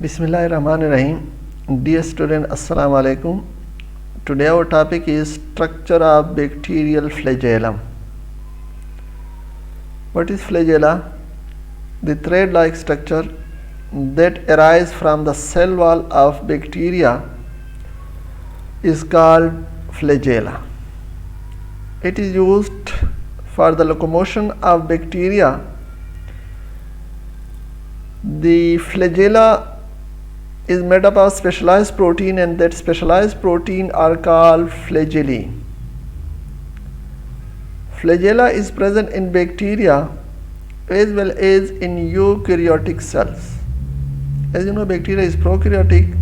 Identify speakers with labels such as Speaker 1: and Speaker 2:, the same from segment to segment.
Speaker 1: Bismillahirrahmanirrahim. Dear student, Assalamu alaikum. Today our topic is structure of bacterial flagellum. What is flagella? The thread-like structure that arises from the cell wall of bacteria is called flagella. It is used for the locomotion of bacteria. The flagella is made up of specialized protein, and that specialized protein are called flagellae. Flagella is present in bacteria as well as in eukaryotic cells. As you know, bacteria is prokaryotic.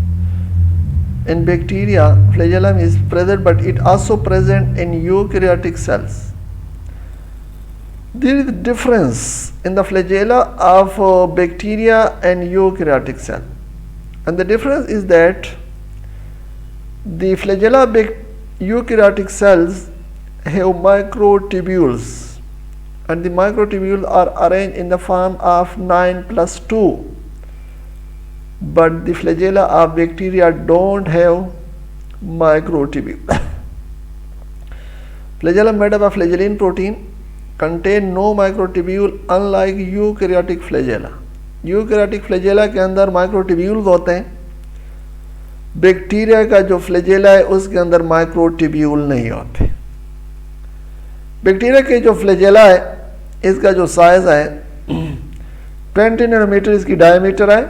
Speaker 1: In bacteria, flagellum is present, but it also present in eukaryotic cells. There is a difference in the flagella of bacteria and eukaryotic cell. And the difference is that the flagella of eukaryotic cells have microtubules, and the microtubules are arranged in the form of 9+2. But the flagella of bacteria don't have microtubule. Flagella made up of flagellin protein contain no microtubule, unlike eukaryotic flagella. Eukaryotic flagella के अंदर microtubules होते हैं. Bacteria का जो flagella है उसके अंदर microtubule नहीं होते. बैक्टीरिया के जो फ्लैजेला है इसका जो साइज है 20 नैनोमीटर इसकी डायमीटर है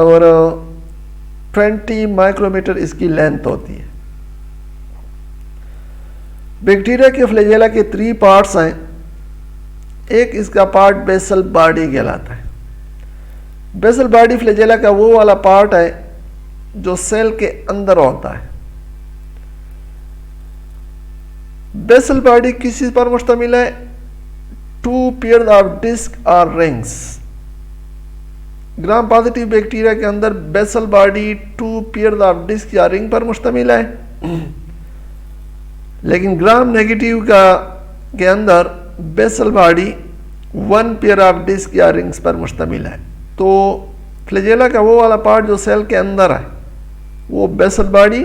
Speaker 1: और 20 माइक्रोमीटर इसकी लेंथ होती है. बैक्टीरिया के फ्लैजेला के 3 पार्ट्स हैं. एक इसका पार्ट बेसल बॉडी कहलाता है. बेसल बॉडी फ्लैजेला का वो वाला पार्ट है जो सेल के अंदर होता है. बेसल बॉडी किसी पर मुश्तमिल है? 2 पेयर ऑफ डिस्क और रिंग्स. ग्राम पॉजिटिव बैक्टीरिया के अंदर basal body 2 pair of disc या रिंग पर मुश्तमिल है, लेकिन ग्राम नेगेटिव के अंदर basal body 1 pair of disc या रिंग्स पर मुश्तमिल है. तो फ्लैजेला का वो वाला पार्ट जो सेल के अंदर है वो बेसल बॉडी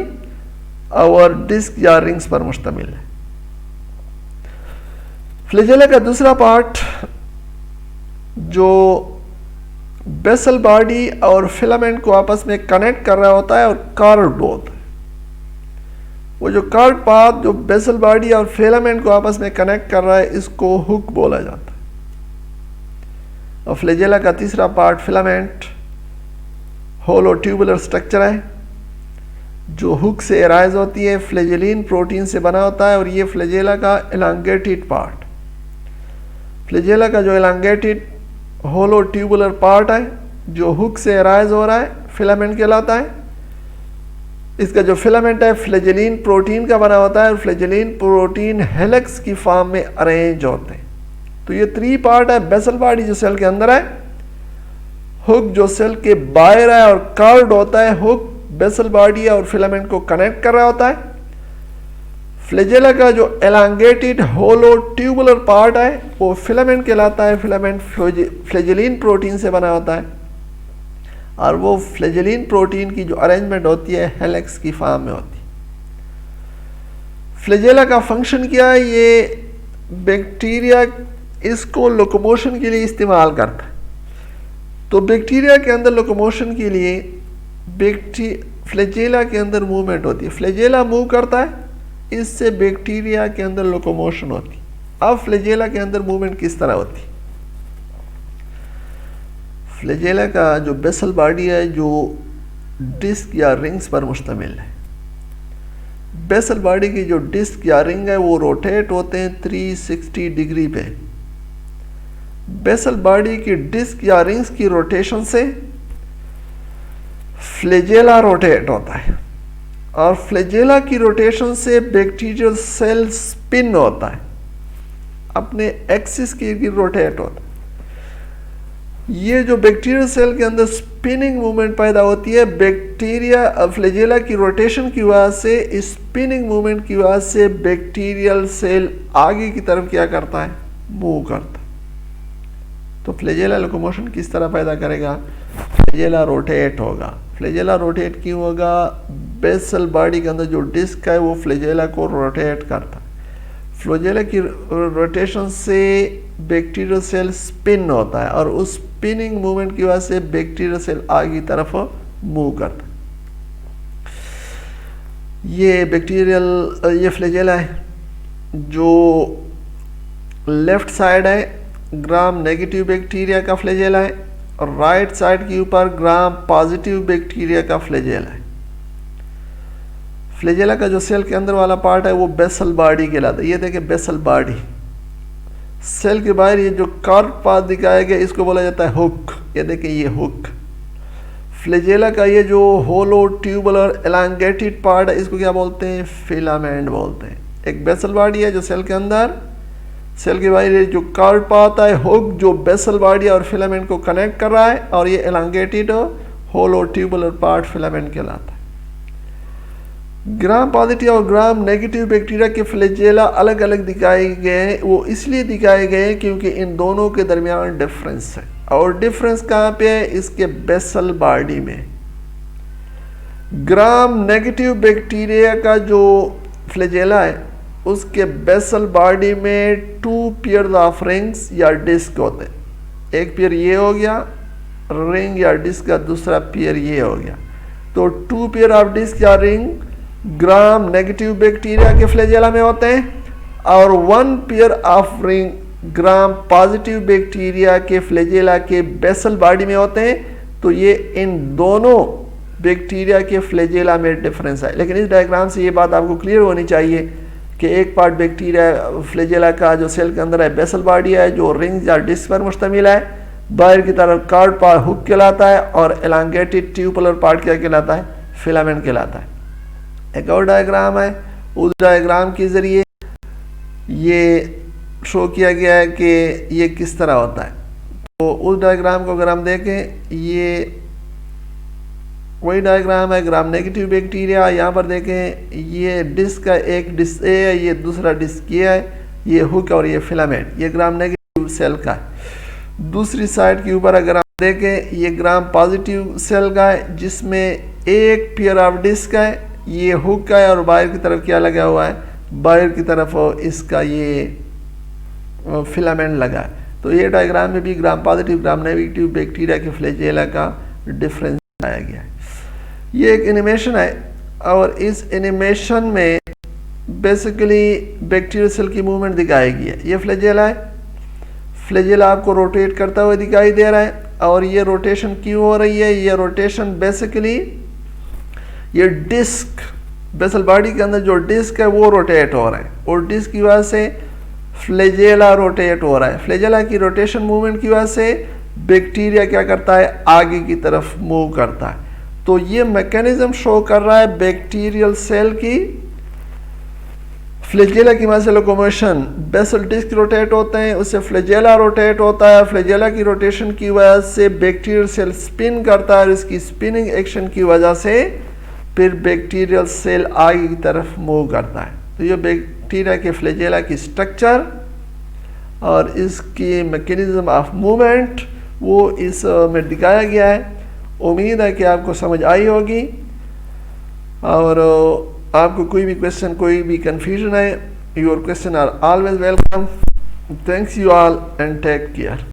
Speaker 1: और डिस्क या रिंग्स पर मुश्तमिल है. फ्लैजेला का दूसरा पार्ट जो बेसल बॉडी और फिलामेंट को आपस में कनेक्ट कर रहा होता है और कार्ड होता है. वो जो कार्ड पाथ जो बेसल बॉडी और फिलामेंट को आपस में कनेक्ट कर रहा है इसको हुक बोला जाता है. और फ्लैजेला का तीसरा पार्ट फिलामेंट होलो ट्यूबुलर स्ट्रक्चर है जो हुक से एराइज होती है, फ्लैजेलिन प्रोटीन से बना होता है. और ये फ्लैजेला का एलांगेटेड पार्ट. फ्लैजेला का जो एलांगेटेड होलो ट्यूबुलर पार्ट है जो हुक से एराइज हो रहा है फिलामेंट कहलाता है. इसका जो फिलामेंट है फ्लैजेलिन प्रोटीन का बना होता है और फ्लैजेलिन प्रोटीन हेलिक्स की फॉर्म में अरेंज होते हैं. तो ये 3 पार्ट है. बेसल बॉडी जो सेल के अंदर है, हुक जो सेल के बाहर है और कार्ड होता है. हुक बेसल बॉडी और फिलामेंट को कनेक्ट कर रहा होता है. फ्लैजेला का जो एलांगेटेड होलो ट्यूबुलर पार्ट है वो फिलामेंट कहलाता है. फिलामेंट फ्लैजेलिन प्रोटीन से बना होता है और वो फ्लैजेलिन प्रोटीन की जो अरेंजमेंट होती है हेलिक्स की फॉर्म में होती है. फ्लैजेला का फंक्शन क्या है? ये बैक्टीरिया इसको लोकोमोशन के लिए इस्तेमाल करता है. तो बैक्टीरिया के अंदर लोकोमोशन के लिए फ्लैजेला के अंदर मूवमेंट होती है. फ्लैजेला मूव करता है, इससे बैक्टीरिया के अंदर लोकोमोशन होती है. अब फ्लैजेला के अंदर मूवमेंट किस तरह होती है? फ्लैजेला का जो बेसल बॉडी है जो डिस्क या रिंग्स पर मुश्तमिल है. बेसल बॉडी की जो डिस्क या रिंग है वो रोटेट होते हैं 360 डिग्री पे. बेसल बॉडी की डिस्क या रिंग्स की रोटेशन से फ्लैजेला रोटेट होता है और फ्लैजेला की रोटेशन से बैक्टीरियल सेल स्पिन होता है, अपने एक्सिस की रोटेट होता है. ये जो बैक्टीरियल सेल के अंदर स्पिनिंग मूवमेंट पैदा होती है बैक्टीरिया फ्लैजेला की रोटेशन की वजह से, स्पिनिंग मूवमेंट की वजह से बैक्टीरियल सेल आगे की तरफ क्या करता है? मूव करता है. तो फ्लैजेला लोकोमोशन किस तरह पैदा करेगा? फ्लैजेला रोटेट होगा। फ्लैजेला रोटेट क्यों होगा? बेसल बॉडी के अंदर जो डिस्क है वो फ्लैजेला को रोटेट करता है। फ्लैजेला की रोटेशन से बैक्टीरियल सेल स्पिन होता है और उस स्पिनिंग मूवमेंट की वजह से बैक्टीरियल सेल आगे की तरफ मूव करता है। ये बैक्टीरियल ये फ्लैजेला है जो लेफ्ट साइड है ग्राम नेगेटिव बैक्टीरिया का फ्लैजेला है और राइट साइड के ऊपर ग्राम पॉजिटिव बैक्टीरिया का फ्लैजेला है। फ्लैजेला का जो सेल के अंदर वाला पार्ट है वो बेसल बॉडी कहलाता है। ये देखिए बेसल बॉडी, सेल के बाहर ये जो कर्व पार्ट दिखाया गया इसको बोला जाता है हुक। ये देखिए ये हुक। फ्लैजेला का ये जो होलो ट्यूबुलर एलांगेटेड पार्ट है इसको क्या बोलते हैं? फिलामेंट बोलते हैं। एक बेसल बॉडी है जो सेल के अंदर, सेल के बाहर जो कर्व पार्ट है हुक जो बेसल बॉडी और फिलामेंट को कनेक्ट कर रहा है और ये एलांगेटेड होलो ट्यूबुलर पार्ट फिलामेंट कहलाता है। ग्राम पॉजिटिव और ग्राम नेगेटिव बैक्टीरिया के फ्लैजेला अलग अलग दिखाए गए हैं। वो इसलिए दिखाए गए हैं क्योंकि इन दोनों के दरमियान डिफरेंस है। और डिफरेंस कहाँ पे है? इसके बेसल बॉडी में। ग्राम नेगेटिव बैक्टीरिया का जो फ्लैजेला है उसके बेसल बॉडी में 2 पेयर ऑफ रिंग्स या डिस्क होते हैं। एक पेयर ये हो गया रिंग या डिस्क का, दूसरा पेयर ये हो गया। तो 2 पेयर ऑफ डिस्क या रिंग ग्राम नेगेटिव बैक्टीरिया के फ्लैजेला में होते हैं और 1 pair of ring gram positive bacteria के फ्लैजेला के बेसल बॉडी में होते हैं। तो ये इन दोनों बैक्टीरिया के फ्लैजेला में डिफरेंस है। लेकिन इस डायग्राम से ये बात आपको क्लियर होनी चाहिए कि एक पार्ट बैक्टीरिया फ्लैजेला का जो सेल के अंदर है बेसल बॉडी है जो रिंग या डिस्क पर मुश्तमिल है, बाहर की तरफ कर्व पार्ट हुक कहलाता है और एलांगेटेड ट्यूबुलर पार्ट क्या कहलाता है? फिलामेंट कहलाता है। एक और डायग्राम है, उस डायग्राम के जरिए ये शो किया गया है कि ये किस तरह होता है। तो उस डायग्राम को अगर हम देखें, ये वही डायग्राम है ग्राम नेगेटिव बैक्टीरिया। यहाँ पर देखें ये डिस्क का एक डिस्क ए है, ये दूसरा डिस्क ये है, ये हुक और ये फिलामेंट, ये ग्राम नेगेटिव सेल का है। दूसरी साइड के ऊपर अगर हम देखें ये ग्राम पॉजिटिव सेल का है जिसमें एक पेयर ऑफ डिस्क है, ये हुक का है और बाहर की तरफ क्या लगा हुआ है? बाहर की तरफ इसका ये फिलामेंट लगा है। तो ये डायग्राम में भी gram positive gram negative bacteria के फ्लैजेला का डिफरेंस आया गया है। ये एक एनिमेशन है और इस एनिमेशन में बेसिकली बैक्टीरियल सेल की मूवमेंट दिखाई गई है। ये फ्लैजेला है, फ्लैजेला आपको रोटेट करता हुआ दिखाई दे रहा है और ये रोटेशन क्यों हो रही है? ये रोटेशन बेसिकली ये डिस्क बेसल बॉडी के अंदर जो डिस्क है वो रोटेट हो रहा है और डिस्क की वजह से फ्लैजेला रोटेट हो रहा है। फ्लैजेला की रोटेशन मूवमेंट की वजह से बैक्टीरिया क्या करता है? आगे की तरफ मूव करता है। तो ये मैकेनिज्म शो कर रहा है बैक्टीरियल सेल की फ्लैजेला की वजह से लोकोमोशन। बेसल डिस्क रोटेट होते हैं, उससे फ्लैजेला रोटेट होता है। फ्लैजेला की रोटेशन की वजह से बैक्टीरियल सेल स्पिन करता है और इसकी स्पिनिंग एक्शन की वजह से फिर बैक्टीरियल सेल आगे की तरफ मूव करता है। तो ये बैक्टीरिया के फ्लैजेला की स्ट्रक्चर और इसकी मैकेनिज्म ऑफ मूवमेंट वो इस में दिखाया गया है। उम्मीद है कि आपको समझ आई होगी और आपको कोई भी क्वेश्चन कोई भी कंफ्यूजन है, your question are always welcome. Thanks you all and take care.